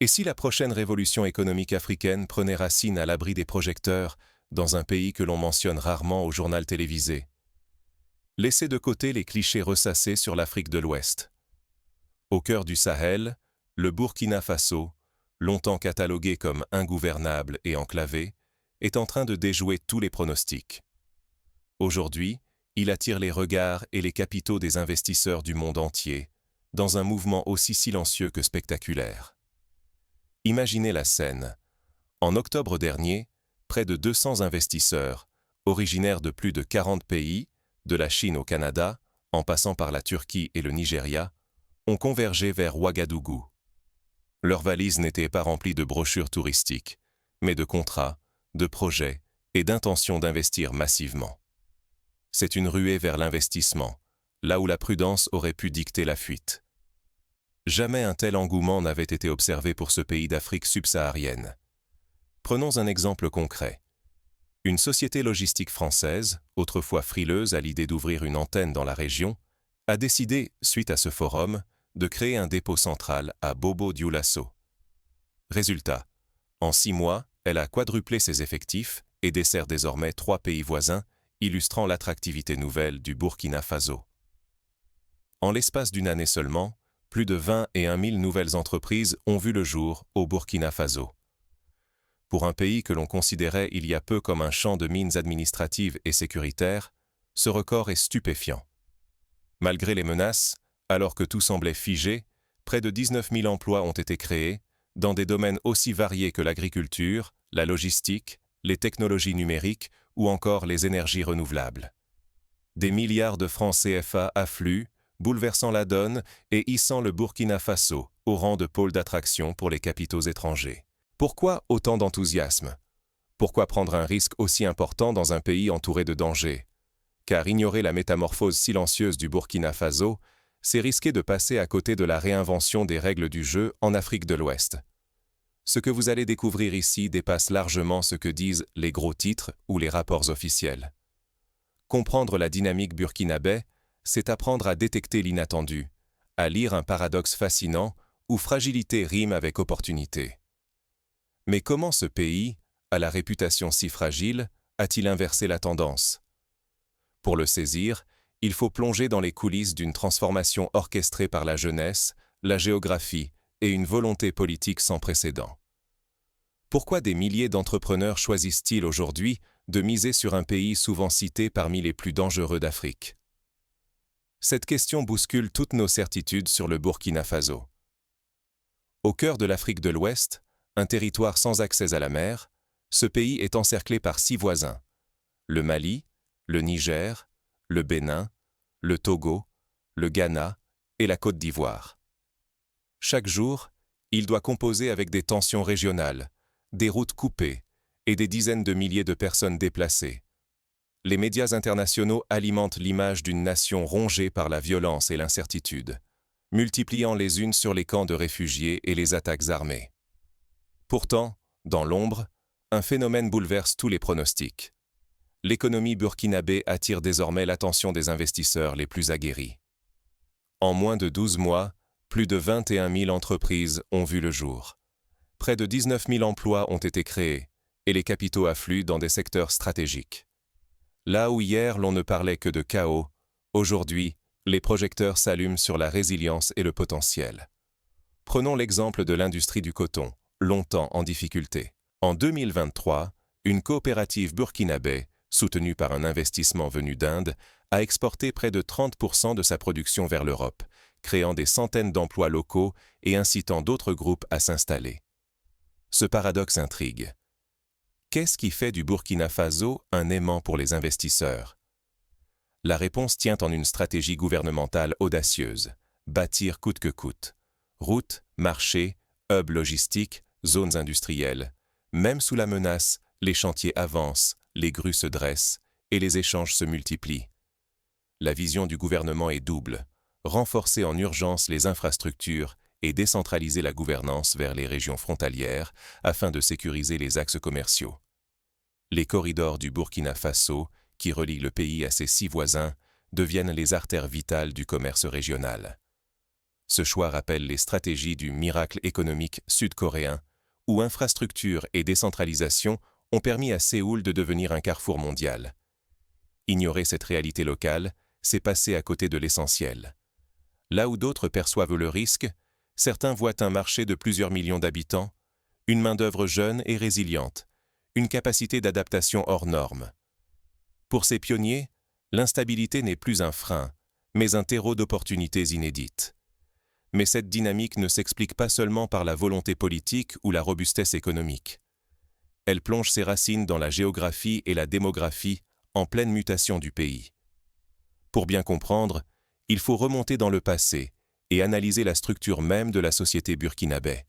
Et si la prochaine révolution économique africaine prenait racine à l'abri des projecteurs, dans un pays que l'on mentionne rarement au journal télévisé? Laissez de côté les clichés ressassés sur l'Afrique de l'Ouest. Au cœur du Sahel, le Burkina Faso, longtemps catalogué comme ingouvernable et enclavé, est en train de déjouer tous les pronostics. Aujourd'hui, il attire les regards et les capitaux des investisseurs du monde entier, dans un mouvement aussi silencieux que spectaculaire. Imaginez la scène. En octobre dernier, près de 200 investisseurs, originaires de plus de 40 pays, de la Chine au Canada, en passant par la Turquie et le Nigeria, ont convergé vers Ouagadougou. Leurs valises n'étaient pas remplies de brochures touristiques, mais de contrats, de projets et d'intentions d'investir massivement. C'est une ruée vers l'investissement, là où la prudence aurait pu dicter la fuite. Jamais un tel engouement n'avait été observé pour ce pays d'Afrique subsaharienne. Prenons un exemple concret. Une société logistique française, autrefois frileuse à l'idée d'ouvrir une antenne dans la région, a décidé, suite à ce forum, de créer un dépôt central à Bobo-Dioulasso. Résultat, en 6 mois, elle a quadruplé ses effectifs et dessert désormais 3 pays voisins, illustrant l'attractivité nouvelle du Burkina Faso. En l'espace d'une année seulement, plus de 21 000 nouvelles entreprises ont vu le jour au Burkina Faso. Pour un pays que l'on considérait il y a peu comme un champ de mines administratives et sécuritaires, ce record est stupéfiant. Malgré les menaces, alors que tout semblait figé, près de 19 000 emplois ont été créés, dans des domaines aussi variés que l'agriculture, la logistique, les technologies numériques ou encore les énergies renouvelables. Des milliards de francs CFA affluent, bouleversant la donne et hissant le Burkina Faso au rang de pôle d'attraction pour les capitaux étrangers. Pourquoi autant d'enthousiasme? Pourquoi prendre un risque aussi important dans un pays entouré de dangers? Car ignorer la métamorphose silencieuse du Burkina Faso, c'est risquer de passer à côté de la réinvention des règles du jeu en Afrique de l'Ouest. Ce que vous allez découvrir ici dépasse largement ce que disent les gros titres ou les rapports officiels. Comprendre la dynamique burkinabé, c'est apprendre à détecter l'inattendu, à lire un paradoxe fascinant où fragilité rime avec opportunité. Mais comment ce pays, à la réputation si fragile, a-t-il inversé la tendance? Pour le saisir, il faut plonger dans les coulisses d'une transformation orchestrée par la jeunesse, la géographie et une volonté politique sans précédent. Pourquoi des milliers d'entrepreneurs choisissent-ils aujourd'hui de miser sur un pays souvent cité parmi les plus dangereux d'Afrique? Cette question bouscule toutes nos certitudes sur le Burkina Faso. Au cœur de l'Afrique de l'Ouest, un territoire sans accès à la mer, ce pays est encerclé par 6 voisins: le Mali, le Niger, le Bénin, le Togo, le Ghana et la Côte d'Ivoire. Chaque jour, il doit composer avec des tensions régionales, des routes coupées et des dizaines de milliers de personnes déplacées. Les médias internationaux alimentent l'image d'une nation rongée par la violence et l'incertitude, multipliant les unes sur les camps de réfugiés et les attaques armées. Pourtant, dans l'ombre, un phénomène bouleverse tous les pronostics. L'économie burkinabé attire désormais l'attention des investisseurs les plus aguerris. En moins de 12 mois, plus de 21 000 entreprises ont vu le jour. Près de 19 000 emplois ont été créés et les capitaux affluent dans des secteurs stratégiques. Là où hier l'on ne parlait que de chaos, aujourd'hui, les projecteurs s'allument sur la résilience et le potentiel. Prenons l'exemple de l'industrie du coton, longtemps en difficulté. En 2023, une coopérative burkinabé, soutenue par un investissement venu d'Inde, a exporté près de 30% de sa production vers l'Europe, créant des centaines d'emplois locaux et incitant d'autres groupes à s'installer. Ce paradoxe intrigue. Qu'est-ce qui fait du Burkina Faso un aimant pour les investisseurs? La réponse tient en une stratégie gouvernementale audacieuse: bâtir coûte que coûte. Routes, marchés, hubs logistiques, zones industrielles. Même sous la menace, les chantiers avancent, les grues se dressent et les échanges se multiplient. La vision du gouvernement est double: renforcer en urgence les infrastructures et décentraliser la gouvernance vers les régions frontalières afin de sécuriser les axes commerciaux. Les corridors du Burkina Faso, qui relient le pays à ses 6 voisins, deviennent les artères vitales du commerce régional. Ce choix rappelle les stratégies du miracle économique sud-coréen, où infrastructure et décentralisation ont permis à Séoul de devenir un carrefour mondial. Ignorer cette réalité locale, c'est passer à côté de l'essentiel. Là où d'autres perçoivent le risque, certains voient un marché de plusieurs millions d'habitants, une main-d'œuvre jeune et résiliente, une capacité d'adaptation hors norme. Pour ces pionniers, l'instabilité n'est plus un frein, mais un terreau d'opportunités inédites. Mais cette dynamique ne s'explique pas seulement par la volonté politique ou la robustesse économique. Elle plonge ses racines dans la géographie et la démographie en pleine mutation du pays. Pour bien comprendre, il faut remonter dans le passé et analyser la structure même de la société burkinabé.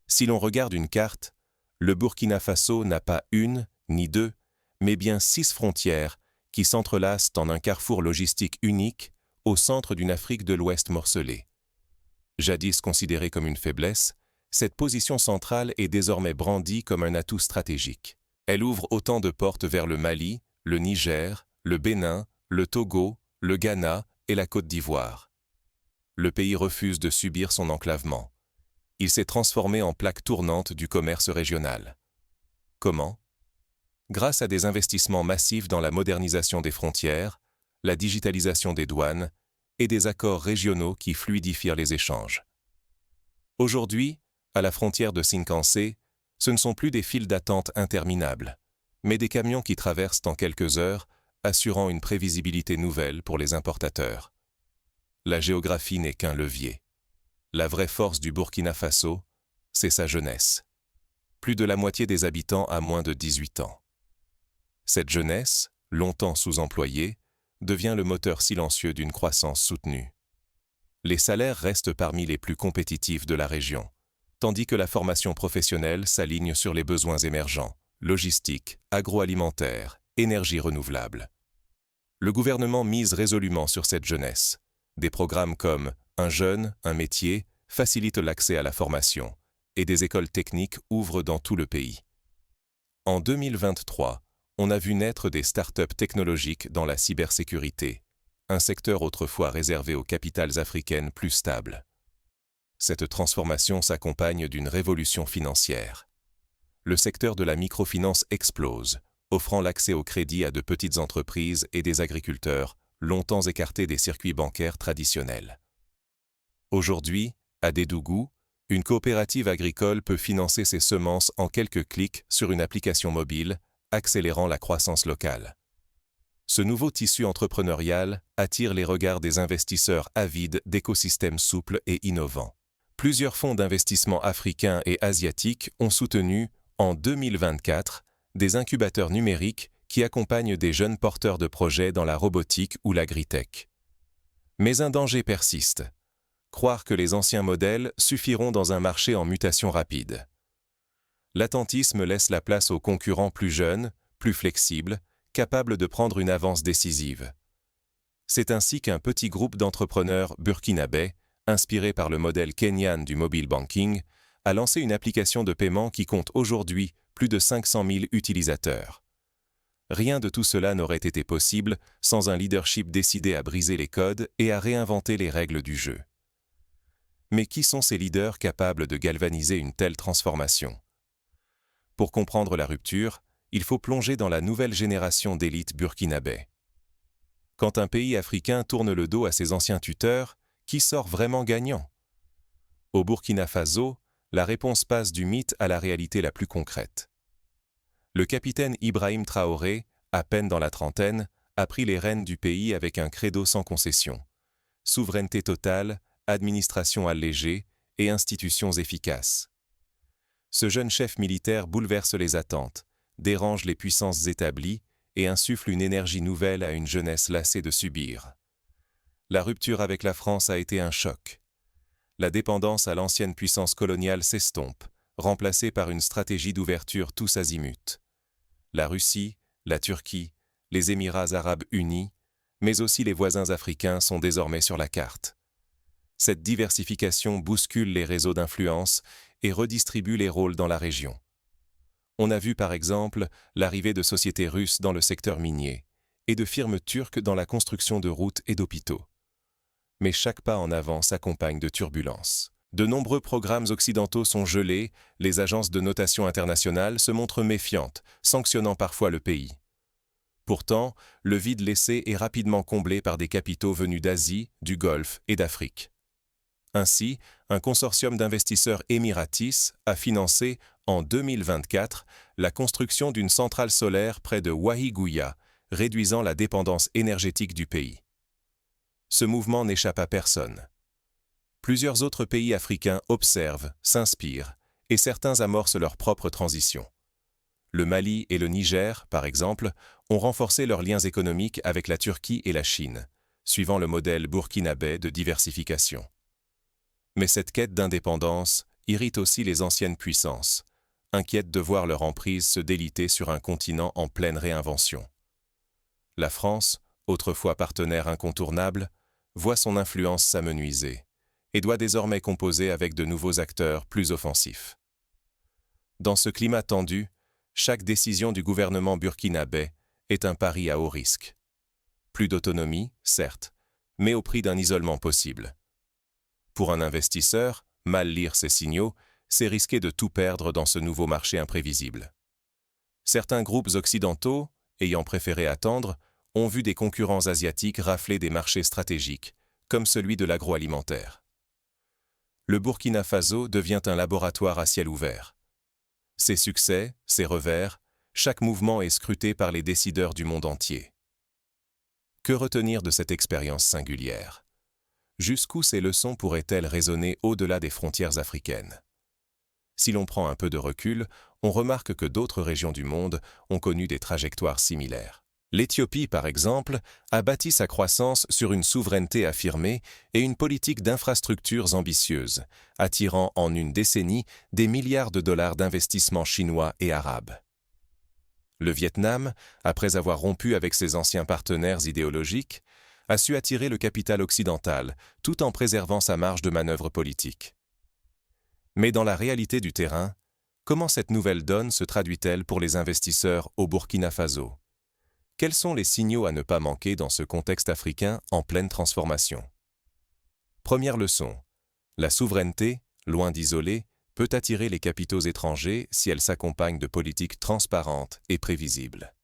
Si l'on regarde une carte, le Burkina Faso n'a pas une, ni deux, mais bien 6 frontières qui s'entrelacent en un carrefour logistique unique au centre d'une Afrique de l'Ouest morcelée. Jadis considérée comme une faiblesse, cette position centrale est désormais brandie comme un atout stratégique. Elle ouvre autant de portes vers le Mali, le Niger, le Bénin, le Togo, le Ghana et la Côte d'Ivoire. Le pays refuse de subir son enclavement. Il s'est transformé en plaque tournante du commerce régional. Comment ? Grâce à des investissements massifs dans la modernisation des frontières, la digitalisation des douanes et des accords régionaux qui fluidifient les échanges. Aujourd'hui, à la frontière de Shinkansen, ce ne sont plus des files d'attente interminables, mais des camions qui traversent en quelques heures, assurant une prévisibilité nouvelle pour les importateurs. La géographie n'est qu'un levier. La vraie force du Burkina Faso, c'est sa jeunesse. Plus de la moitié des habitants a moins de 18 ans. Cette jeunesse, longtemps sous-employée, devient le moteur silencieux d'une croissance soutenue. Les salaires restent parmi les plus compétitifs de la région, tandis que la formation professionnelle s'aligne sur les besoins émergents, logistique, agroalimentaire, énergie renouvelable. Le gouvernement mise résolument sur cette jeunesse. Des programmes comme « Un jeune, un métier » facilitent l'accès à la formation, et des écoles techniques ouvrent dans tout le pays. En 2023, on a vu naître des start-up technologiques dans la cybersécurité, un secteur autrefois réservé aux capitales africaines plus stables. Cette transformation s'accompagne d'une révolution financière. Le secteur de la microfinance explose, offrant l'accès au crédit à de petites entreprises et des agriculteurs, longtemps écartés des circuits bancaires traditionnels. Aujourd'hui, à Dédougou, une coopérative agricole peut financer ses semences en quelques clics sur une application mobile, accélérant la croissance locale. Ce nouveau tissu entrepreneurial attire les regards des investisseurs avides d'écosystèmes souples et innovants. Plusieurs fonds d'investissement africains et asiatiques ont soutenu, en 2024, des incubateurs numériques qui accompagnent des jeunes porteurs de projets dans la robotique ou l'agritech. Mais un danger persiste. Croire que les anciens modèles suffiront dans un marché en mutation rapide. L'attentisme laisse la place aux concurrents plus jeunes, plus flexibles, capables de prendre une avance décisive. C'est ainsi qu'un petit groupe d'entrepreneurs burkinabés, inspiré par le modèle kényan du mobile banking, a lancé une application de paiement qui compte aujourd'hui plus de 500 000 utilisateurs. Rien de tout cela n'aurait été possible sans un leadership décidé à briser les codes et à réinventer les règles du jeu. Mais qui sont ces leaders capables de galvaniser une telle transformation ? Pour comprendre la rupture, il faut plonger dans la nouvelle génération d'élites burkinabés. Quand un pays africain tourne le dos à ses anciens tuteurs, qui sort vraiment gagnant ? Au Burkina Faso, la réponse passe du mythe à la réalité la plus concrète. Le capitaine Ibrahim Traoré, à peine dans la trentaine, a pris les rênes du pays avec un credo sans concession. Souveraineté totale, administration allégée et institutions efficaces. Ce jeune chef militaire bouleverse les attentes, dérange les puissances établies et insuffle une énergie nouvelle à une jeunesse lassée de subir. La rupture avec la France a été un choc. La dépendance à l'ancienne puissance coloniale s'estompe, remplacée par une stratégie d'ouverture tous azimuts. La Russie, la Turquie, les Émirats arabes unis, mais aussi les voisins africains sont désormais sur la carte. Cette diversification bouscule les réseaux d'influence et redistribue les rôles dans la région. On a vu par exemple l'arrivée de sociétés russes dans le secteur minier et de firmes turques dans la construction de routes et d'hôpitaux. mais chaque pas en avant s'accompagne de turbulences. De nombreux programmes occidentaux sont gelés, les agences de notation internationale se montrent méfiantes, sanctionnant parfois le pays. Pourtant, le vide laissé est rapidement comblé par des capitaux venus d'Asie, du Golfe et d'Afrique. Ainsi, un consortium d'investisseurs émiratis a financé, en 2024, la construction d'une centrale solaire près de Wahigouya, réduisant la dépendance énergétique du pays. Ce mouvement n'échappe à personne. Plusieurs autres pays africains observent, s'inspirent, et certains amorcent leur propre transition. Le Mali et le Niger, par exemple, ont renforcé leurs liens économiques avec la Turquie et la Chine, suivant le modèle burkinabé de diversification. Mais cette quête d'indépendance irrite aussi les anciennes puissances, inquiètes de voir leur emprise se déliter sur un continent en pleine réinvention. La France, autrefois partenaire incontournable, voit son influence s'amenuiser et doit désormais composer avec de nouveaux acteurs plus offensifs. Dans ce climat tendu, chaque décision du gouvernement burkinabé est un pari à haut risque. Plus d'autonomie, certes, mais au prix d'un isolement possible. Pour un investisseur, mal lire ces signaux, c'est risquer de tout perdre dans ce nouveau marché imprévisible. Certains groupes occidentaux, ayant préféré attendre, ont vu des concurrents asiatiques rafler des marchés stratégiques, comme celui de l'agroalimentaire. Le Burkina Faso devient un laboratoire à ciel ouvert. Ses succès, ses revers, chaque mouvement est scruté par les décideurs du monde entier. Que retenir de cette expérience singulière ? Jusqu'où ces leçons pourraient-elles résonner au-delà des frontières africaines ? Si l'on prend un peu de recul, on remarque que d'autres régions du monde ont connu des trajectoires similaires. L'Éthiopie, par exemple, a bâti sa croissance sur une souveraineté affirmée et une politique d'infrastructures ambitieuses, attirant en une décennie des milliards de dollars d'investissements chinois et arabes. Le Vietnam, après avoir rompu avec ses anciens partenaires idéologiques, a su attirer le capital occidental, tout en préservant sa marge de manœuvre politique. Mais dans la réalité du terrain, comment cette nouvelle donne se traduit-elle pour les investisseurs au Burkina Faso ? Quels sont les signaux à ne pas manquer dans ce contexte africain en pleine transformation ? Première leçon. La souveraineté, loin d'isoler, peut attirer les capitaux étrangers si elle s'accompagne de politiques transparentes et prévisibles.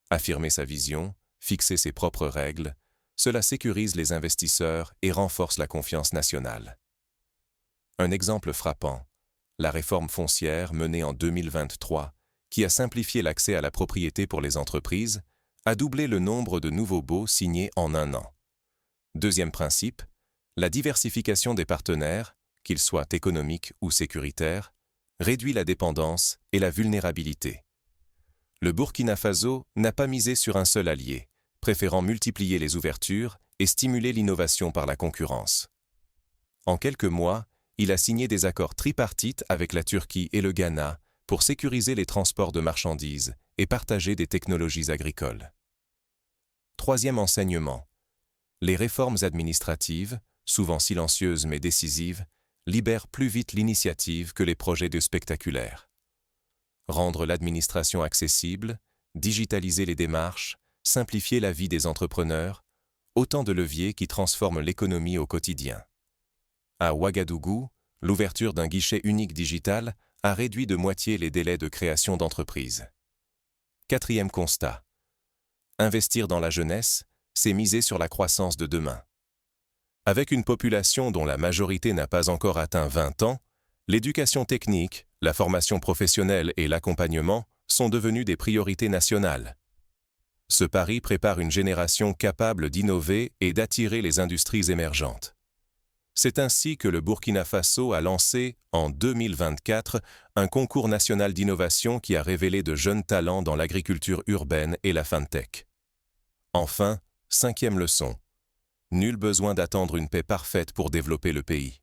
Affirmer sa vision, fixer ses propres règles, cela sécurise les investisseurs et renforce la confiance nationale. Un exemple frappant, la réforme foncière menée en 2023, qui a simplifié l'accès à la propriété pour les entreprises, a doublé le nombre de nouveaux baux signés en un an. Deuxième principe, la diversification des partenaires, qu'ils soient économiques ou sécuritaires, réduit la dépendance et la vulnérabilité. Le Burkina Faso n'a pas misé sur un seul allié, préférant multiplier les ouvertures et stimuler l'innovation par la concurrence. En quelques mois, il a signé des accords tripartites avec la Turquie et le Ghana pour sécuriser les transports de marchandises et partager des technologies agricoles. Troisième enseignement. Les réformes administratives, souvent silencieuses mais décisives, libèrent plus vite l'initiative que les projets de spectaculaires. Rendre l'administration accessible, digitaliser les démarches, simplifier la vie des entrepreneurs, autant de leviers qui transforment l'économie au quotidien. À Ouagadougou, l'ouverture d'un guichet unique digital a réduit de moitié les délais de création d'entreprises. Quatrième constat. Investir dans la jeunesse, c'est miser sur la croissance de demain. Avec une population dont la majorité n'a pas encore atteint 20 ans, l'éducation technique, la formation professionnelle et l'accompagnement sont devenus des priorités nationales. Ce pari prépare une génération capable d'innover et d'attirer les industries émergentes. C'est ainsi que le Burkina Faso a lancé, en 2024, un concours national d'innovation qui a révélé de jeunes talents dans l'agriculture urbaine et la fintech. Enfin, cinquième leçon. Nul besoin d'attendre une paix parfaite pour développer le pays.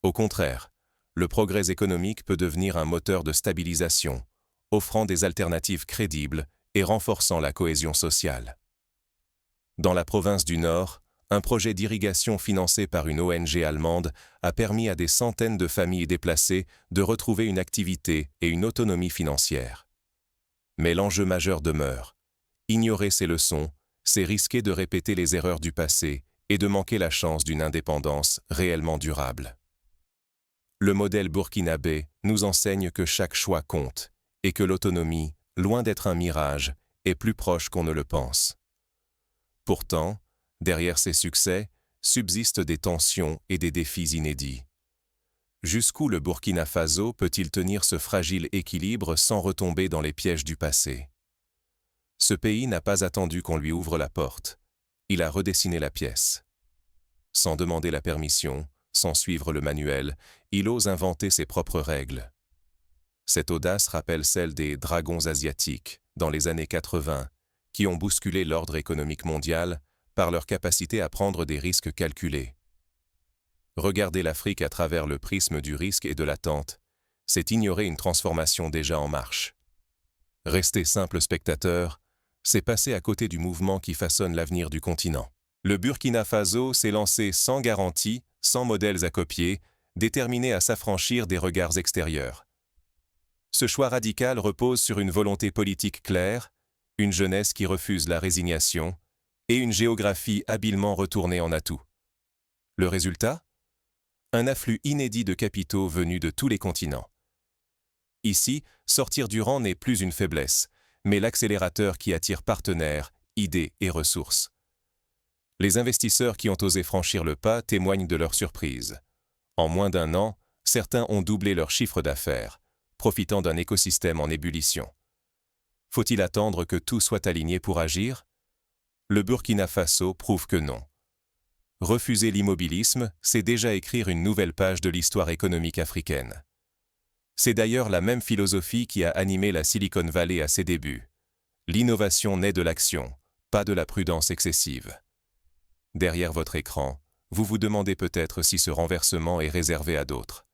Au contraire, le progrès économique peut devenir un moteur de stabilisation, offrant des alternatives crédibles et renforçant la cohésion sociale. Dans la province du Nord, un projet d'irrigation financé par une ONG allemande a permis à des centaines de familles déplacées de retrouver une activité et une autonomie financière. Mais l'enjeu majeur demeure. Ignorer ces leçons, c'est risquer de répéter les erreurs du passé et de manquer la chance d'une indépendance réellement durable. Le modèle burkinabé nous enseigne que chaque choix compte et que l'autonomie, loin d'être un mirage, est plus proche qu'on ne le pense. Pourtant, derrière ces succès, subsistent des tensions et des défis inédits. Jusqu'où le Burkina Faso peut-il tenir ce fragile équilibre sans retomber dans les pièges du passé? Ce pays n'a pas attendu qu'on lui ouvre la porte. Il a redessiné la pièce. Sans demander la permission, sans suivre le manuel, il ose inventer ses propres règles. Cette audace rappelle celle des dragons asiatiques, dans les années 80, qui ont bousculé l'ordre économique mondial par leur capacité à prendre des risques calculés. Regarder l'Afrique à travers le prisme du risque et de l'attente, c'est ignorer une transformation déjà en marche. Rester simple spectateur, c'est passer à côté du mouvement qui façonne l'avenir du continent. Le Burkina Faso s'est lancé sans garantie, sans modèles à copier, déterminé à s'affranchir des regards extérieurs. Ce choix radical repose sur une volonté politique claire, une jeunesse qui refuse la résignation et une géographie habilement retournée en atout. Le résultat ? Un afflux inédit de capitaux venus de tous les continents. Ici, sortir du rang n'est plus une faiblesse, mais l'accélérateur qui attire partenaires, idées et ressources. Les investisseurs qui ont osé franchir le pas témoignent de leur surprise. En moins d'un an, certains ont doublé leur chiffre d'affaires, profitant d'un écosystème en ébullition. Faut-il attendre que tout soit aligné pour agir? Le Burkina Faso prouve que non. Refuser l'immobilisme, c'est déjà écrire une nouvelle page de l'histoire économique africaine. C'est d'ailleurs la même philosophie qui a animé la Silicon Valley à ses débuts. L'innovation naît de l'action, pas de la prudence excessive. Derrière votre écran, vous vous demandez peut-être si ce renversement est réservé à d'autres.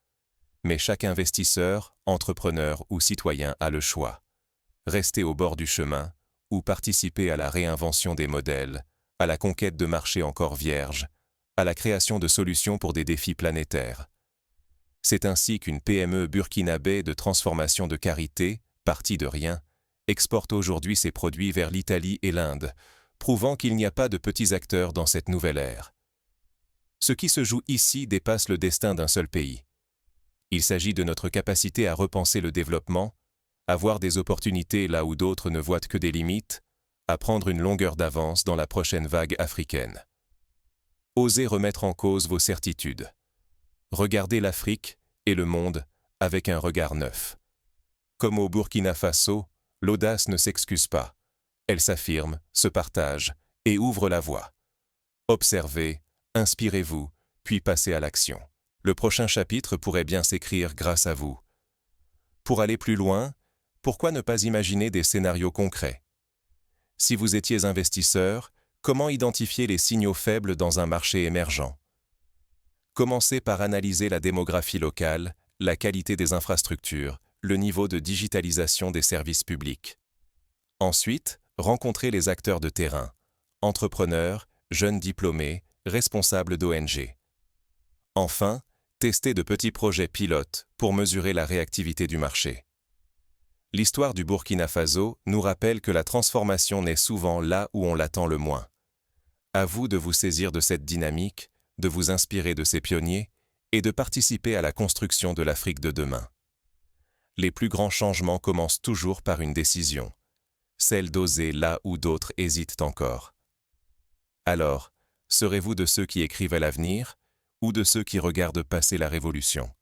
Mais chaque investisseur, entrepreneur ou citoyen a le choix. Rester au bord du chemin ou participer à la réinvention des modèles, à la conquête de marchés encore vierges, à la création de solutions pour des défis planétaires. C'est ainsi qu'une PME burkinabé de transformation de karité, partie de rien, exporte aujourd'hui ses produits vers l'Italie et l'Inde, prouvant qu'il n'y a pas de petits acteurs dans cette nouvelle ère. Ce qui se joue ici dépasse le destin d'un seul pays. Il s'agit de notre capacité à repenser le développement, à voir des opportunités là où d'autres ne voient que des limites, à prendre une longueur d'avance dans la prochaine vague africaine. Osez remettre en cause vos certitudes. Regardez l'Afrique et le monde avec un regard neuf. Comme au Burkina Faso, l'audace ne s'excuse pas. Elle s'affirme, se partage et ouvre la voie. Observez, inspirez-vous, puis passez à l'action. Le prochain chapitre pourrait bien s'écrire grâce à vous. Pour aller plus loin, pourquoi ne pas imaginer des scénarios concrets? Si vous étiez investisseur, comment identifier les signaux faibles dans un marché émergent? Commencez par analyser la démographie locale, la qualité des infrastructures, le niveau de digitalisation des services publics. Ensuite, rencontrez les acteurs de terrain, entrepreneurs, jeunes diplômés, responsables d'ONG. Enfin, testez de petits projets pilotes pour mesurer la réactivité du marché. L'histoire du Burkina Faso nous rappelle que la transformation naît souvent là où on l'attend le moins. À vous de vous saisir de cette dynamique, de vous inspirer de ces pionniers et de participer à la construction de l'Afrique de demain. Les plus grands changements commencent toujours par une décision, celle d'oser là où d'autres hésitent encore. Alors, serez-vous de ceux qui écrivent à l'avenir ou de ceux qui regardent passer la révolution?